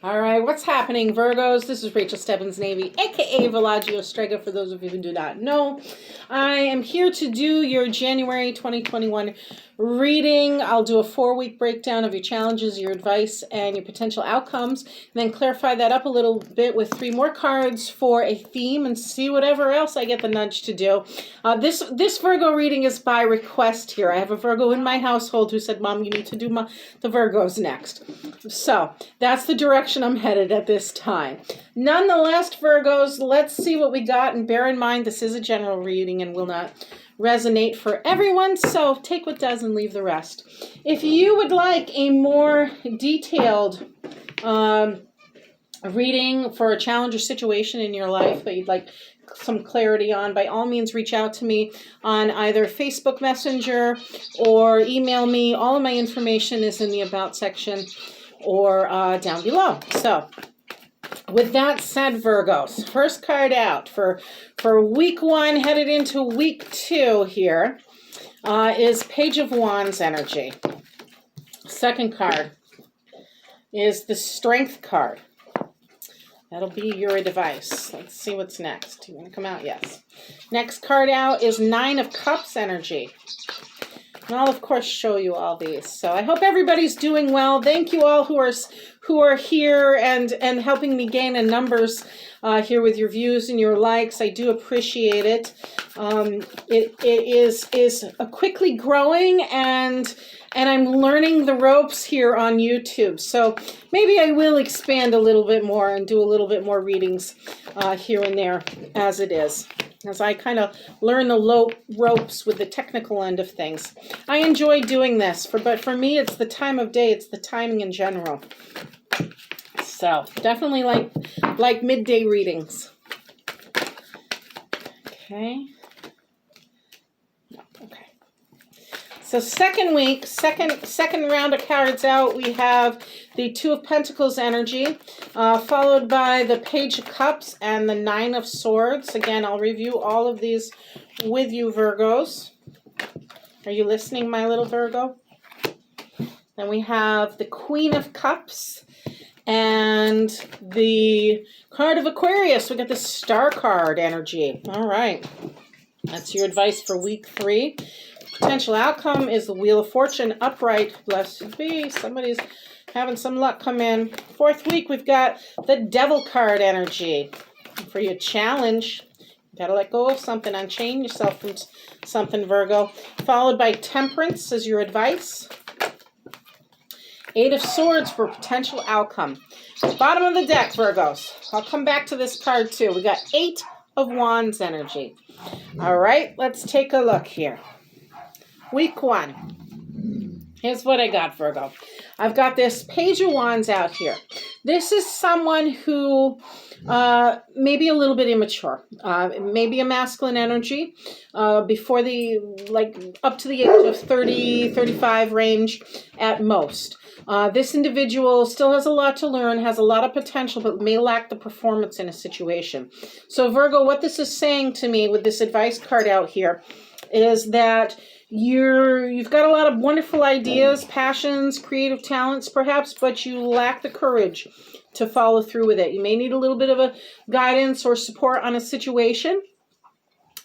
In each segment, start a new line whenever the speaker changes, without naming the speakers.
All right, what's happening, Virgos? This is Rachel Stebbins Navy, aka Velagio Strega, for those of you who do not know. I am here to do your January 2021 reading. I'll do a 4-week breakdown of your challenges, your advice, and your potential outcomes, and then clarify that up a little bit with 3 more cards for a theme and see whatever else I get the nudge to do. This Virgo reading is by request here. I have a Virgo in my household who said, Mom, you need to do the Virgos next. So that's the direction I'm headed at this time. Nonetheless, Virgos, let's see what we got. And bear in mind, this is a general reading and will not resonate for everyone. So take what does and leave the rest. If you would like a more detailed reading for a challenge or situation in your life that you'd like some clarity on, by all means reach out to me on either Facebook Messenger or email me. All of my information is in the About section or down below. So with that said, Virgos, first card out for week 1 headed into week 2 here is Page of Wands energy. Second card is the Strength card. That'll be your advice. Let's see what's next. You want to come out? Yes. Next card out is 9 of Cups energy. And I'll, of course, show you all these. So I hope everybody's doing well. Thank you all who are here and helping me gain in numbers here with your views and your likes. I do appreciate it. It is a quickly growing, and I'm learning the ropes here on YouTube. So maybe I will expand a little bit more and do a little bit more readings here and there as it is, as I kind of learn the ropes with the technical end of things. I enjoy doing this, but for me, it's the time of day. It's the timing in general. So definitely like midday readings. Okay. Okay. So second week, second round of cards out, we have the 2 of Pentacles energy, followed by the Page of Cups and the 9 of Swords. Again, I'll review all of these with you, Virgos. Are you listening, my little Virgo? Then we have the Queen of Cups and the card of Aquarius. We got the Star card energy. All right. That's your advice for week 3. Potential outcome is the Wheel of Fortune upright. Blessed be. Somebody's having some luck come in. 4th week, we've got the Devil card energy. For your challenge, you gotta let go of something, unchain yourself from something, Virgo. Followed by Temperance as your advice. 8 of Swords for potential outcome. Bottom of the deck, Virgos. I'll come back to this card too. We got 8 of Wands energy. All right, let's take a look here. Week 1. Here's what I got, Virgo. I've got this Page of Wands out here. This is someone who may be a little bit immature. Maybe a masculine energy before up to the age of 30, 35 range at most. This individual still has a lot to learn, has a lot of potential, but may lack the performance in a situation. So Virgo, what this is saying to me with this advice card out here is that you've got a lot of wonderful ideas, passions, creative talents perhaps, but you lack the courage to follow through with it. You may need a little bit of a guidance or support on a situation.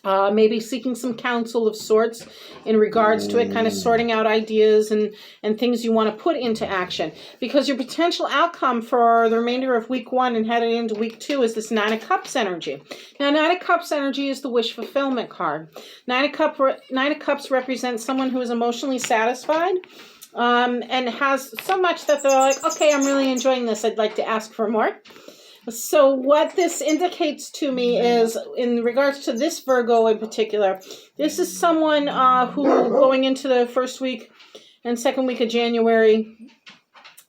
Maybe seeking some counsel of sorts in regards to it, kind of sorting out ideas and things you want to put into action. Because your potential outcome for the remainder of week 1 and headed into week 2 is this 9 of Cups energy. Now, 9 of Cups energy is the wish fulfillment card. 9 of Cups represents someone who is emotionally satisfied and has so much that they're like, okay, I'm really enjoying this. I'd like to ask for more. So what this indicates to me is, in regards to this Virgo in particular, this is someone who, going into the 1st week and 2nd week of January,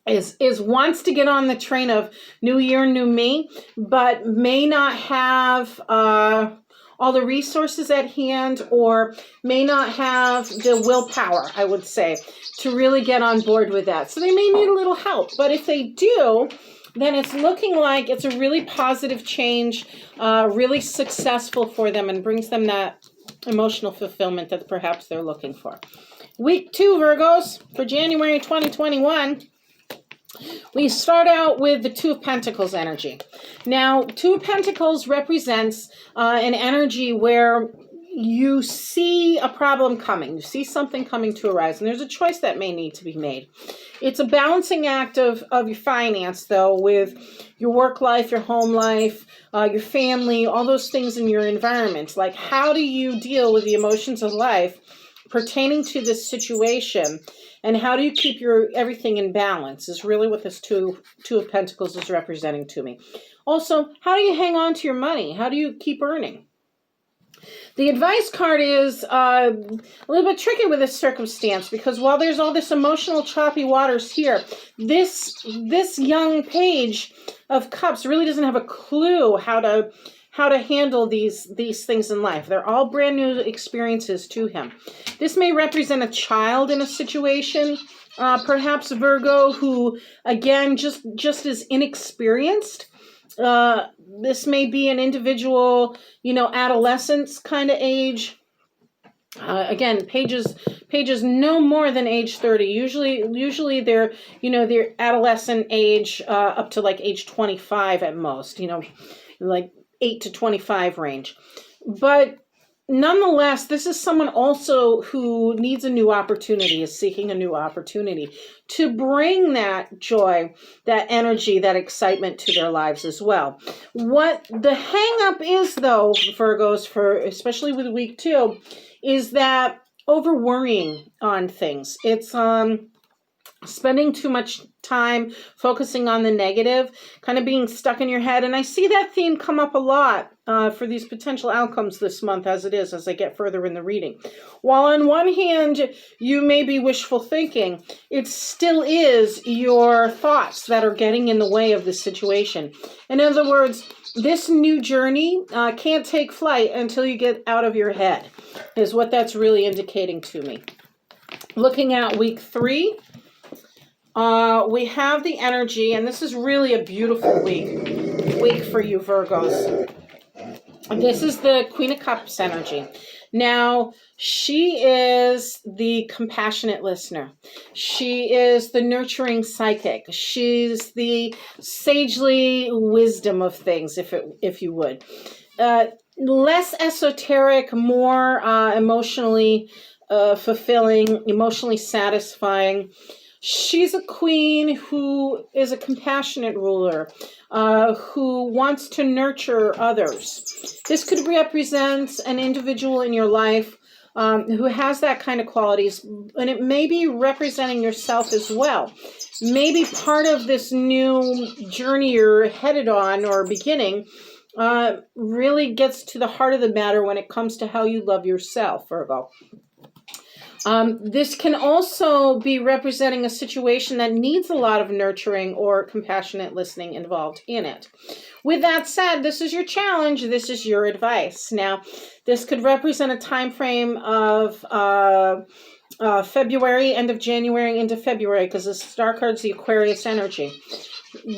is wants to get on the train of new year, new me, but may not have all the resources at hand, or may not have the willpower, I would say, to really get on board with that. So they may need a little help, but if they do, then it's looking like it's a really positive change, really successful for them, and brings them that emotional fulfillment that perhaps they're looking for. Week 2, Virgos, for January 2021. We start out with the Two of Pentacles energy. Now, Two of Pentacles represents an energy where you see a problem coming. You see something coming to arise, and there's a choice that may need to be made. It's a balancing act of your finance, though, with your work life, your home life, your family, all those things in your environment. Like, how do you deal with the emotions of life pertaining to this situation, and how do you keep your everything in balance is really what this two of Pentacles is representing to me. Also, how do you hang on to your money? How do you keep earning? The advice card is a little bit tricky with this circumstance, because while there's all this emotional choppy waters here, this young page of cups really doesn't have a clue how to handle these things in life. They're all brand new experiences to him. This may represent a child in a situation, perhaps Virgo, who again just is inexperienced. This may be an individual, adolescence kind of age. Again, pages no more than age 30. Usually they're, their adolescent age up to like age 25 at most, like 8 to 25 range. But nonetheless, this is someone also who needs a new opportunity, is seeking a new opportunity to bring that joy, that energy, that excitement to their lives as well. What the hang up is, though, Virgos, especially with week 2, is that over worrying on things. It's spending too much time focusing on the negative, kind of being stuck in your head. And I see that theme come up a lot for these potential outcomes this month as I get further in the reading. While on one hand, you may be wishful thinking, it still is your thoughts that are getting in the way of the situation. In other words, this new journey can't take flight until you get out of your head, is what that's really indicating to me. Looking at week 3, we have the energy, and this is really a beautiful week for you, Virgos. This is the Queen of Cups energy. Now, she is the compassionate listener. She is the nurturing psychic. She's the sagely wisdom of things, if you would. Less esoteric, more emotionally fulfilling, emotionally satisfying. She's a queen who is a compassionate ruler, who wants to nurture others. This could represent an individual in your life who has that kind of qualities, and it may be representing yourself as well. Maybe part of this new journey you're headed on or beginning really gets to the heart of the matter when it comes to how you love yourself, Virgo. This can also be representing a situation that needs a lot of nurturing or compassionate listening involved in it. With that said, this is your challenge. This is your advice. Now, this could represent a time frame of February, end of January into February, because the star card's the Aquarius energy.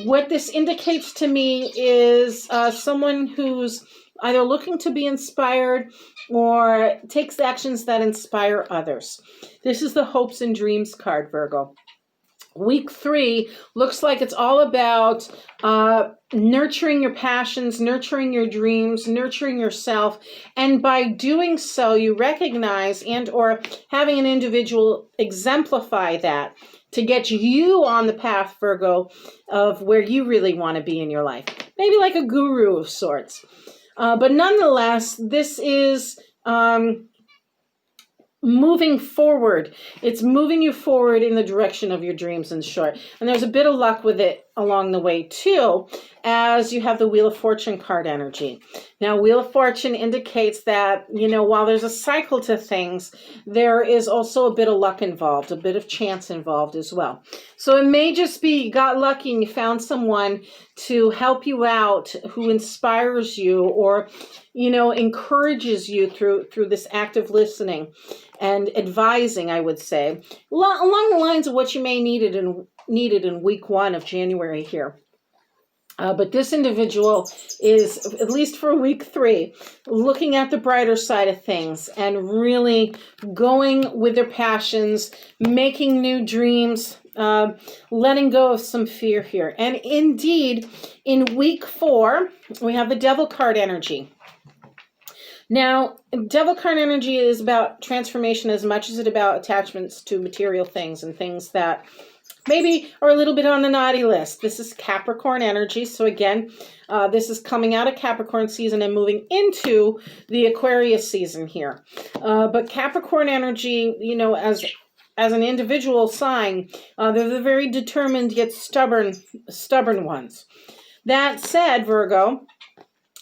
What this indicates to me is someone who's either looking to be inspired or takes actions that inspire others. This is the Hopes and Dreams card, Virgo. Week 3 looks like it's all about nurturing your passions, nurturing your dreams, nurturing yourself. And by doing so, you recognize and or having an individual exemplify that to get you on the path, Virgo, of where you really want to be in your life. Maybe like a guru of sorts. But nonetheless, this is moving forward. It's moving you forward in the direction of your dreams, in short. And there's a bit of luck with it along the way, too, as you have the Wheel of Fortune card energy. Now, Wheel of Fortune indicates that, while there's a cycle to things, there is also a bit of luck involved, a bit of chance involved as well. So it may just be you got lucky and you found someone to help you out who inspires you or, encourages you through this active listening and advising, I would say, along the lines of what you may needed in week 1 of January here. But this individual is, at least for week 3, looking at the brighter side of things and really going with their passions, making new dreams, letting go of some fear here. And indeed, in week 4, we have the Devil card energy. Now, Devil card energy is about transformation as much as it's about attachments to material things and things that maybe are a little bit on the naughty list. This is Capricorn energy. So again, this is coming out of Capricorn season and moving into the Aquarius season here. But Capricorn energy, you know, as an individual sign, they're the very determined yet stubborn ones. That said, Virgo,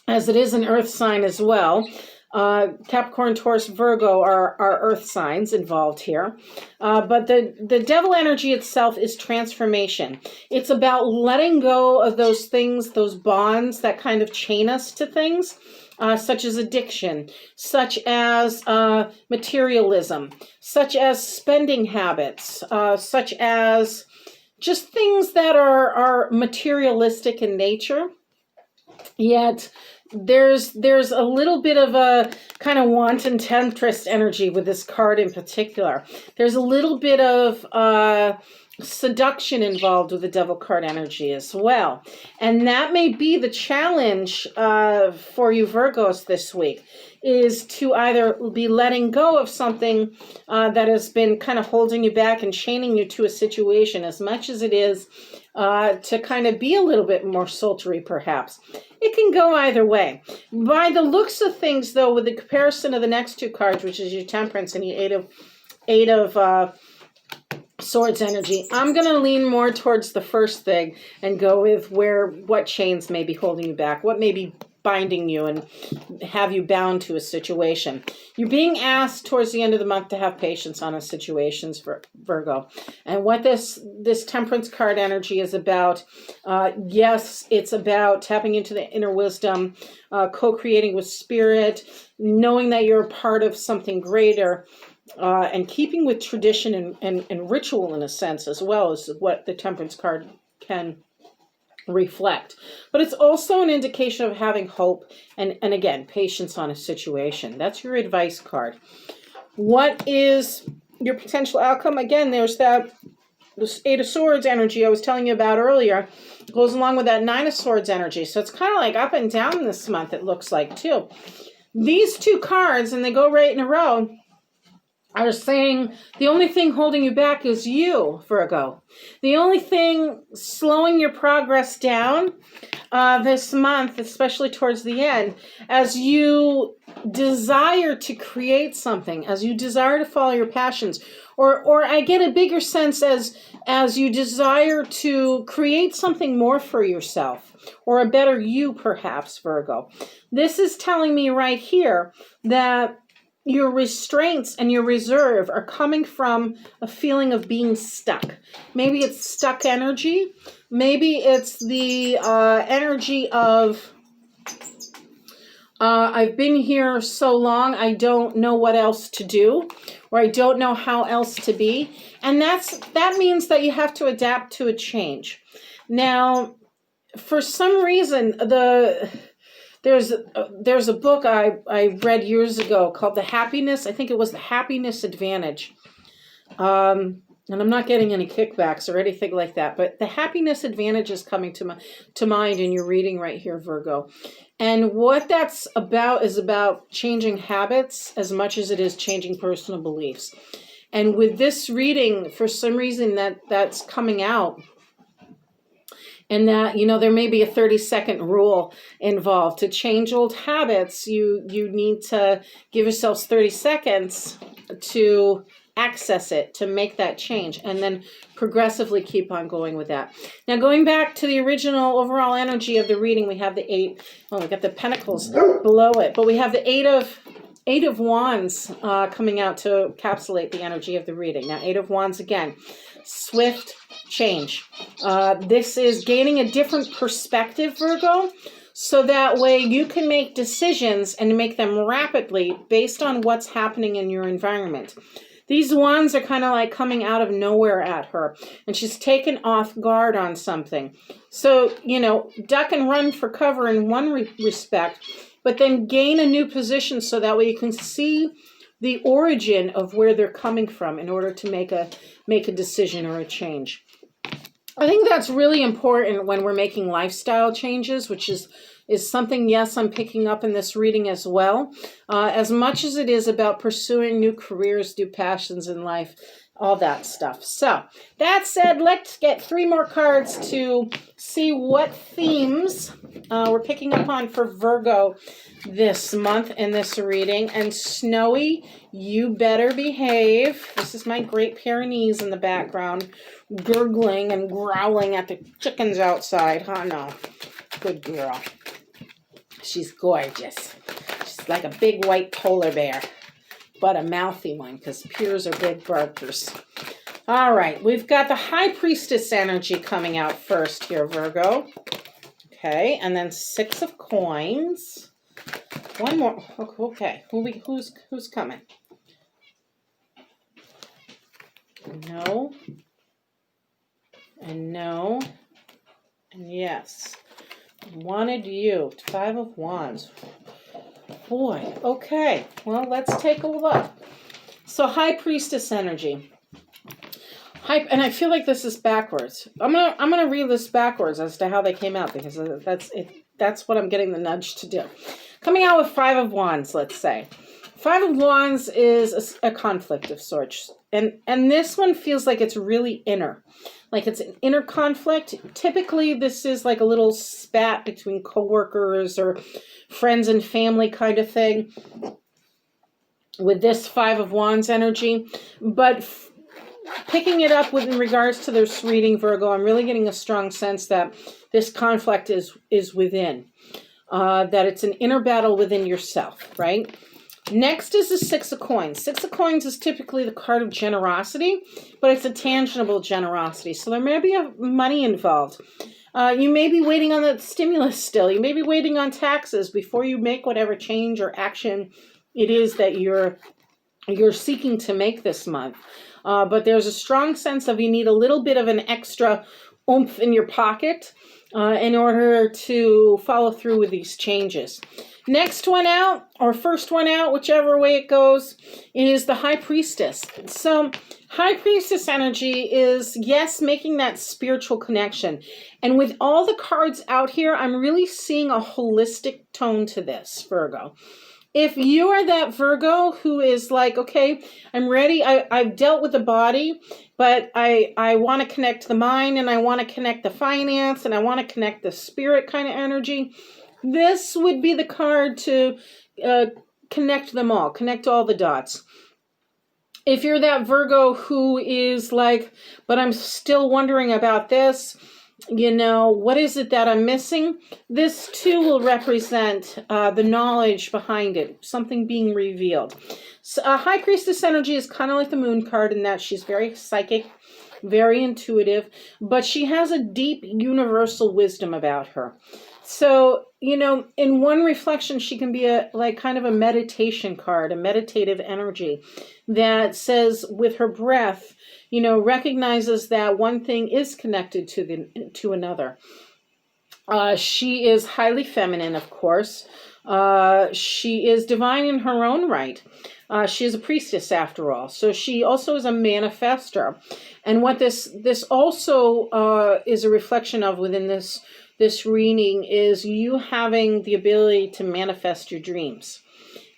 as it is an earth sign as well, Capricorn, Taurus, Virgo are earth signs involved here. But the devil energy itself is transformation. It's about letting go of those things, those bonds that kind of chain us to things, such as addiction, such as materialism, such as spending habits, such as just things that are materialistic in nature. Yet there's a little bit of a kind of wanton temptress energy with this card in particular. There's a little bit of seduction involved with the devil card energy as well. And that may be the challenge for you Virgos this week, is to either be letting go of something that has been kind of holding you back and chaining you to a situation, as much as it is to kind of be a little bit more sultry perhaps. It can go either way. By the looks of things, though, with the comparison of the next 2 cards, which is your Temperance and the Eight of Swords energy, I'm going to lean more towards the first thing and go with what chains may be holding you back, what may be binding you and have you bound to a situation. You're being asked towards the end of the month to have patience on a situations for Virgo. And what this Temperance card energy is about, yes, it's about tapping into the inner wisdom, co-creating with spirit, knowing that you're a part of something greater, and keeping with tradition and ritual in a sense as well as what the Temperance card can reflect. But it's also an indication of having hope and again, patience on a situation. That's your advice card. What is your potential outcome? Again, there's this 8 of Swords energy I was telling you about earlier. It goes along with that 9 of Swords energy. So it's kind of like up and down this month, it looks like, too. These 2 cards, and they go right in a row, are saying the only thing holding you back is you, Virgo. The only thing slowing your progress down this month, especially towards the end, as you desire to create something, as you desire to follow your passions, or I get a bigger sense as you desire to create something more for yourself, or a better you, perhaps, Virgo. This is telling me right here that your restraints and your reserve are coming from a feeling of being stuck. Maybe it's stuck energy. Maybe it's the energy of, I've been here so long, I don't know what else to do, or I don't know how else to be. And that means that you have to adapt to a change. Now, for some reason, there's a book I read years ago called The Happiness Advantage. And I'm not getting any kickbacks or anything like that, but the Happiness Advantage is coming to mind in your reading right here, Virgo. And what that's about is about changing habits as much as it is changing personal beliefs. And with this reading, for some reason that's coming out, and that, there may be a 30-second rule involved. To change old habits, you need to give yourselves 30 seconds to access it, to make that change, and then progressively keep on going with that. Now, going back to the original overall energy of the reading, we have the 8, we got the Pentacles below it, but we have the 8 of Wands coming out to encapsulate the energy of the reading. Now, 8 of Wands again, swift change. This is gaining a different perspective, Virgo, so that way you can make decisions and make them rapidly based on what's happening in your environment. These wands are kind of like coming out of nowhere at her, and she's taken off guard on something. So, duck and run for cover in one respect, but then gain a new position so that way you can see the origin of where they're coming from in order to make a decision or a change. I think that's really important when we're making lifestyle changes, which is something, yes, I'm picking up in this reading as well. As much as it is about pursuing new careers, new passions in life, all that stuff. So, that said, let's get 3 more cards to see what themes we're picking up on for Virgo this month in this reading. And Snowy, you better behave. This is my Great Pyrenees in the background, gurgling and growling at the chickens outside. Oh, no. Good girl. She's gorgeous. She's like a big white polar bear, but a mouthy one because Pyres are big barkers. All right, we've got the High Priestess energy coming out first here, Virgo. Okay, and then 6 of coins. One more. Okay, who's coming? No. And no. And yes. Wanted you. 5 of Wands. Boy, okay. Well, let's take a look. So, High Priestess energy. And I feel like this is backwards. I'm gonna read this backwards as to how they came out because that's what I'm getting the nudge to do. Coming out with 5 of Wands, let's say. 5 of Wands is a conflict of sorts. And this one feels like it's really inner. Like it's an inner conflict. Typically, this is like a little spat between coworkers or friends and family kind of thing with this 5 of Wands energy. But picking it up in regards to this reading, Virgo, I'm really getting a strong sense that this conflict is within. That it's an inner battle within yourself, right? Next is the 6 of Coins. 6 of Coins is typically the card of generosity, but it's a tangible generosity. So there may be money involved. You may be waiting on the stimulus still. You may be waiting on taxes before you make whatever change or action it is that you're seeking to make this month. But there's a strong sense of you need a little bit of an extra oomph in your pocket in order to follow through with these changes. Next one out, or first one out, whichever way it goes, is the High Priestess. So High Priestess energy is, yes, making that spiritual connection. And with all the cards out here, I'm really seeing a holistic tone to this, Virgo. If you are that Virgo who is like, okay, I'm ready, I've dealt with the body, but I want to connect the mind, and I want to connect the finance, and I want to connect the spirit kind of energy, this would be the card to connect them all, connect all the dots. If you're that Virgo who is like, but I'm still wondering about this, what is it that I'm missing? This too will represent the knowledge behind it, something being revealed. So, High Priestess energy is kind of like the Moon card in that she's very psychic, very intuitive, but she has a deep universal wisdom about her. So, in one reflection, she can be kind of a meditation card, a meditative energy that says with her breath, recognizes that one thing is connected to another. She is highly feminine, of course. She is divine in her own right. She is a priestess after all. So she also is a manifester. And what this also is a reflection of within this reading is you having the ability to manifest your dreams,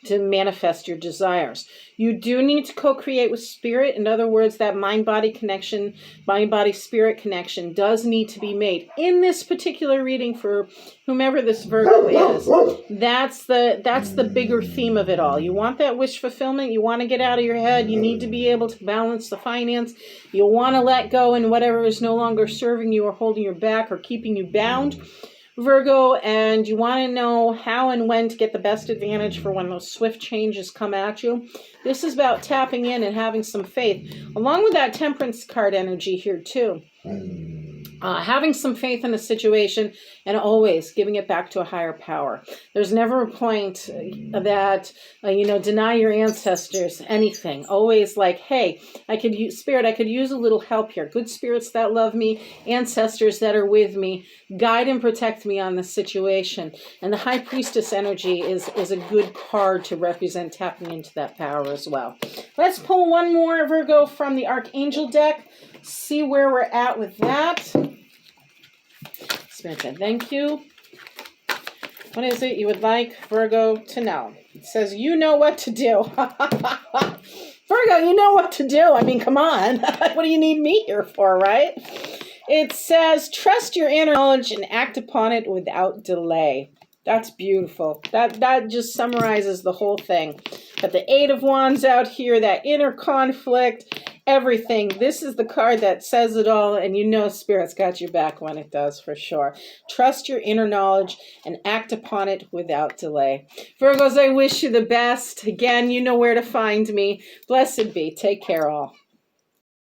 to manifest your desires. You do need to co-create with spirit. In other words, that mind-body connection, mind-body-spirit connection does need to be made. In this particular reading for whomever this Virgo is, that's the bigger theme of it all. You want that wish fulfillment. You want to get out of your head. You need to be able to balance the finance. You want to let go in whatever is no longer serving you or holding you back or keeping you bound, Virgo, and you want to know how and when to get the best advantage for when those swift changes come at you. This is about tapping in and having some faith, along with that Temperance card energy here too. having some faith in the situation, and always giving it back to a higher power. There's never a point that, deny your ancestors anything. Always like, hey, I could use a little help here. Good spirits that love me, ancestors that are with me, guide and protect me on this situation. And the High Priestess energy is a good card to represent tapping into that power as well. Let's pull one more, Virgo, from the Archangel deck. See where we're at with that. Spirit said, thank you. What is it you would like Virgo to know? It says, you know what to do. Virgo, you know what to do. I mean, come on. What do you need me here for, right? It says, trust your inner knowledge and act upon it without delay. That's beautiful. That just summarizes the whole thing. Got the Eight of Wands out here, that inner conflict, everything. This is the card that says it all, and Spirit's got your back when it does, for sure. Trust your inner knowledge and act upon it without delay. Virgos, I wish you the best. Again, you know where to find me. Blessed be. Take care, all.